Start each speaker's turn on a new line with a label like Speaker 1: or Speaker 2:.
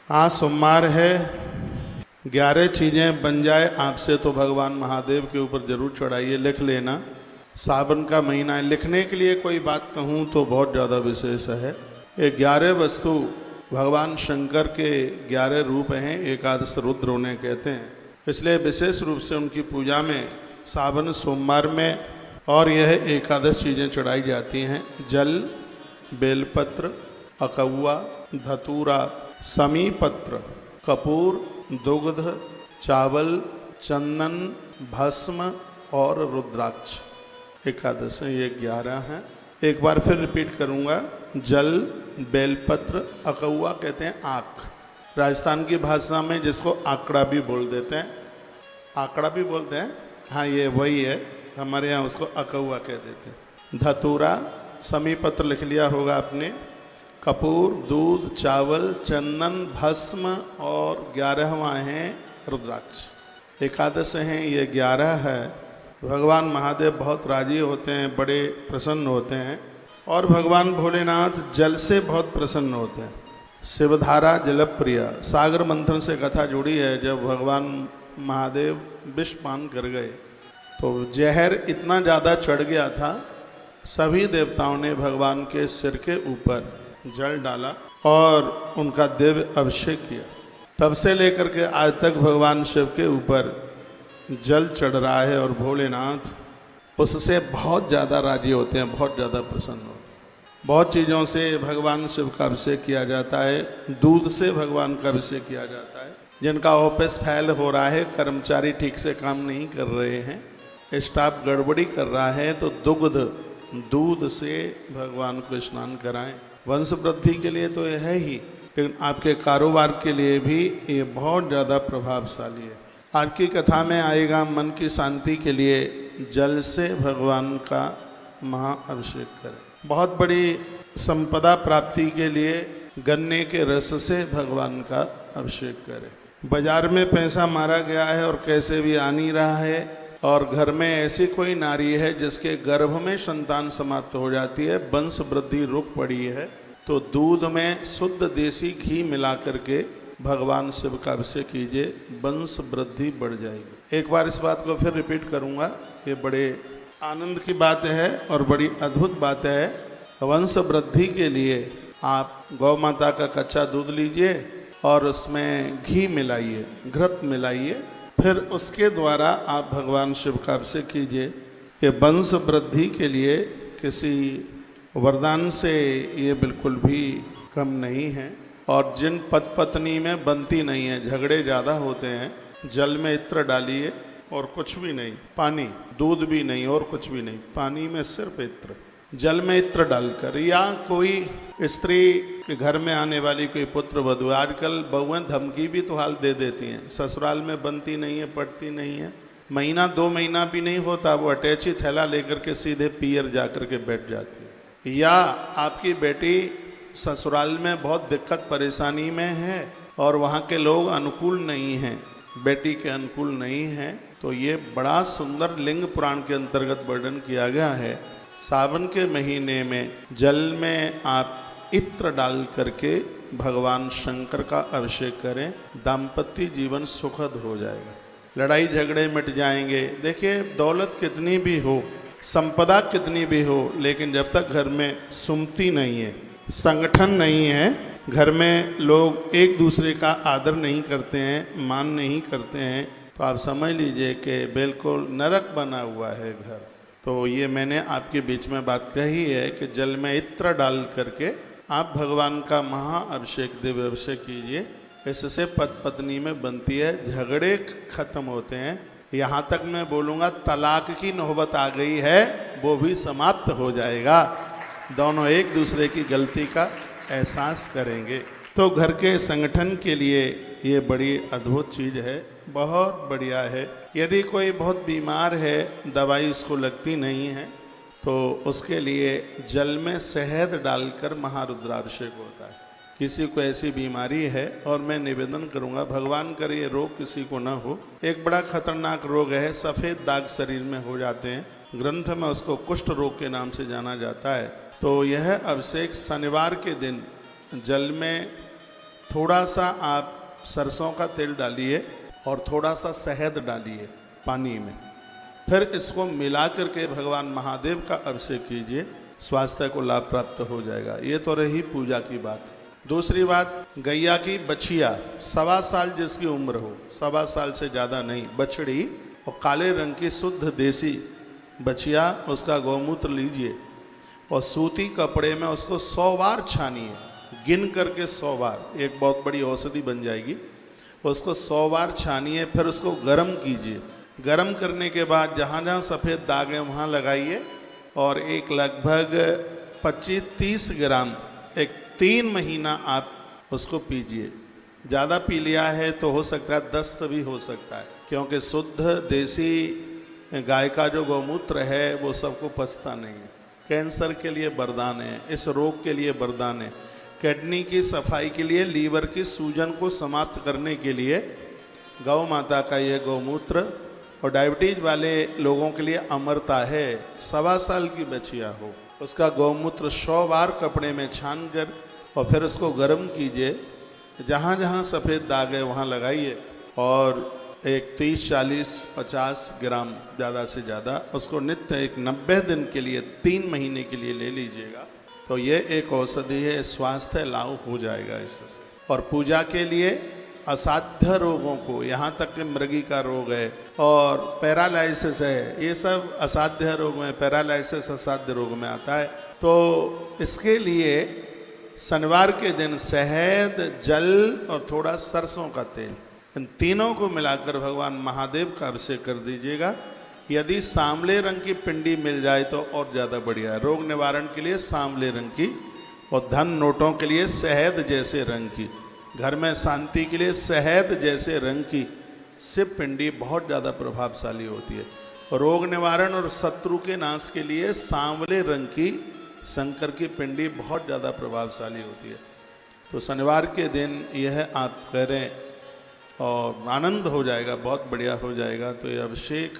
Speaker 1: आज सोमवार है, 11 चीज़ें बन जाए आपसे तो भगवान महादेव के ऊपर जरूर चढ़ाइए, लिख लेना। सावन का महीना है, लिखने के लिए कोई बात कहूँ तो बहुत ज़्यादा विशेष है। ये 11 वस्तु भगवान शंकर के 11 रूप हैं, एकादश रुद्र उन्हें कहते हैं, इसलिए विशेष रूप से उनकी पूजा में सावन सोमवार में और यह एकादश चीज़ें चढ़ाई जाती हैं। जल, बेलपत्र, अकौआ, धतूरा, समीपत्र, कपूर, दुग्ध, चावल, चंदन, भस्म और रुद्राक्ष। एकादश ये 11 हैं। एक बार फिर रिपीट करूँगा। जल, बेलपत्र, अकौआ कहते हैं आँख, राजस्थान की भाषा में जिसको आंकड़ा भी बोल देते हैं, आंकड़ा भी बोलते हैं, हाँ ये वही है, हमारे यहाँ उसको अकौआ कह देते हैं। धतूरा, समीपत्र लिख लिया होगा आपने, कपूर, दूध, चावल, चंदन, भस्म और 11वां है रुद्राक्ष। एकादश हैं ये 11 है। भगवान महादेव बहुत राजी होते हैं, बड़े प्रसन्न होते हैं और भगवान भोलेनाथ जल से बहुत प्रसन्न होते हैं। शिवधारा जलप्रिय, सागर मंथन से कथा जुड़ी है। जब भगवान महादेव विष पान कर गए तो जहर इतना ज़्यादा चढ़ गया था, सभी देवताओं ने भगवान के सिर के ऊपर जल डाला और उनका दिव्य अभिषेक किया। तब से लेकर के आज तक भगवान शिव के ऊपर जल चढ़ रहा है और भोलेनाथ उससे बहुत ज़्यादा राजी होते हैं, बहुत ज़्यादा प्रसन्न होते हैं। बहुत चीज़ों से भगवान शिव का अभिषेक किया जाता है। दूध से भगवान का अभिषेक किया जाता है। जिनका ऑफिस फेल हो रहा है, कर्मचारी ठीक से काम नहीं कर रहे हैं, स्टाफ गड़बड़ी कर रहा है, तो दूध से भगवान को स्नान कराएं। वंश वृद्धि के लिए तो यह है ही, लेकिन आपके कारोबार के लिए भी ये बहुत ज़्यादा प्रभावशाली है। आज की कथा में आएगा मन की शांति के लिए जल से भगवान का महाअभिषेक करें। बहुत बड़ी संपदा प्राप्ति के लिए गन्ने के रस से भगवान का अभिषेक करें। बाजार में पैसा मारा गया है और कैसे भी आ नहीं रहा है, और घर में ऐसी कोई नारी है जिसके गर्भ में संतान समाप्त हो जाती है, वंश वृद्धि रुक पड़ी है, तो दूध में शुद्ध देसी घी मिला करके भगवान शिव का अभिषेक कीजिए, वंश वृद्धि बढ़ जाएगी। एक बार इस बात को फिर रिपीट करूंगा, ये बड़े आनंद की बात है और बड़ी अद्भुत बात है। वंश वृद्धि के लिए आप गौ माता का कच्चा दूध लीजिए और उसमें घी मिलाइए, घृत मिलाइए, फिर उसके द्वारा आप भगवान शिव का अभिषेक कीजिए। ये वंश वृद्धि के लिए किसी वरदान से ये बिल्कुल भी कम नहीं है। और जिन पति पत्नी में बनती नहीं है, झगड़े ज़्यादा होते हैं, जल में इत्र डालिए और कुछ भी नहीं, पानी, दूध भी नहीं और कुछ भी नहीं, पानी में सिर्फ इत्र, जल में इत्र डालकर, या कोई स्त्री के घर में आने वाली कोई पुत्र वधू, आजकल बहुएं धमकी भी तो हाल दे देती हैं, ससुराल में बनती नहीं है, पड़ती नहीं है, महीना 2 महीना भी नहीं होता, वो अटैची थैला लेकर के सीधे पियर जा कर के बैठ जाती है। या आपकी बेटी ससुराल में बहुत दिक्कत परेशानी में है और वहाँ के लोग अनुकूल नहीं हैं, बेटी के अनुकूल नहीं हैं, तो ये बड़ा सुंदर लिंग पुराण के अंतर्गत वर्णन किया गया है। सावन के महीने में जल में आप इत्र डाल करके भगवान शंकर का अभिषेक करें, दाम्पत्य जीवन सुखद हो जाएगा, लड़ाई झगड़े मिट जाएंगे। देखिए, दौलत कितनी भी हो, संपदा कितनी भी हो, लेकिन जब तक घर में सुमति नहीं है, संगठन नहीं है, घर में लोग एक दूसरे का आदर नहीं करते हैं, मान नहीं करते हैं, तो आप समझ लीजिए कि बिल्कुल नरक बना हुआ है घर। तो ये मैंने आपके बीच में बात कही है कि जल में इत्र डाल करके आप भगवान का महाअभिषेक, दिव्य अभिषेक कीजिए। इससे पति पत्नी में बनती है, झगड़े खत्म होते हैं। यहाँ तक मैं बोलूँगा तलाक की नौबत आ गई है, वो भी समाप्त हो जाएगा। दोनों एक दूसरे की गलती का एहसास करेंगे। तो घर के संगठन के लिए ये बड़ी अद्भुत चीज़ है, बहुत बढ़िया है। यदि कोई बहुत बीमार है, दवाई उसको लगती नहीं है, तो उसके लिए जल में शहद डालकर महारुद्राभिषेक होता है। किसी को ऐसी बीमारी है, और मैं निवेदन करूंगा, भगवान करे ये रोग किसी को ना हो। एक बड़ा खतरनाक रोग है, सफ़ेद दाग शरीर में हो जाते हैं, ग्रंथ में उसको कुष्ठ रोग के नाम से जाना जाता है। तो यह अभिषेक शनिवार के दिन जल में थोड़ा सा आप सरसों का तेल डालिए और थोड़ा सा शहद डालिए पानी में, फिर इसको मिला करके भगवान महादेव का अभिषेक कीजिए, स्वास्थ्य को लाभ प्राप्त हो जाएगा। ये तो रही पूजा की बात। दूसरी बात, गैया की बछिया 1.25 साल जिसकी उम्र हो, 1.25 साल से ज़्यादा नहीं, बछड़ी, और काले रंग की शुद्ध देसी बछिया, उसका गौमूत्र लीजिए और सूती कपड़े में उसको 100 बार छानिए, गिन करके 100 बार, एक बहुत बड़ी औषधि बन जाएगी। उसको 100 बार छानिए, फिर उसको गर्म कीजिए। गर्म करने के बाद जहाँ जहाँ सफ़ेद दाग है वहाँ लगाइए और एक लगभग 25-30 ग्राम एक 3 महीना आप उसको पीजिए। ज़्यादा पी लिया है तो हो सकता है दस्त भी हो सकता है, क्योंकि शुद्ध देसी गाय का जो गौमूत्र है वो सबको पचता नहीं है। कैंसर के लिए वरदान है, इस रोग के लिए वरदान है, किडनी की सफाई के लिए, लीवर की सूजन को समाप्त करने के लिए गौ माता का ये गौमूत्र, और डायबिटीज वाले लोगों के लिए अमरता है। 1.25 साल की बछिया हो, उसका गौमूत्र 100 बार कपड़े में छान कर और फिर उसको गर्म कीजिए, जहाँ जहाँ सफ़ेद दाग है वहाँ लगाइए और एक 30-40-50 ग्राम ज़्यादा से ज़्यादा उसको नित्य एक 90 दिन के लिए 3 महीने के लिए ले लीजिएगा, तो ये एक औषधि है, स्वास्थ्य लाभ हो जाएगा इससे। और पूजा के लिए असाध्य रोगों को, यहाँ तक कि मृगी का रोग है और पैरालाइसिस है, ये सब असाध्य रोग में, पैरालाइसिस असाध्य रोग में आता है। तो इसके लिए शनिवार के दिन शहद, जल और थोड़ा सरसों का तेल, इन तीनों को मिलाकर भगवान महादेव का अभिषेक कर दीजिएगा। यदि सांवले रंग की पिंडी मिल जाए तो और ज़्यादा बढ़िया है। रोग निवारण के लिए सांवले रंग की, और धन नोटों के लिए शहद जैसे रंग की, घर में शांति के लिए शहद जैसे रंग की शिव पिंडी बहुत ज़्यादा प्रभावशाली होती है। रोग निवारण और शत्रु के नाश के लिए सांवले रंग की शंकर की पिंडी बहुत ज़्यादा प्रभावशाली होती है। तो शनिवार के दिन यह आप करें और आनंद हो जाएगा, बहुत बढ़िया हो जाएगा। तो ये अभिषेक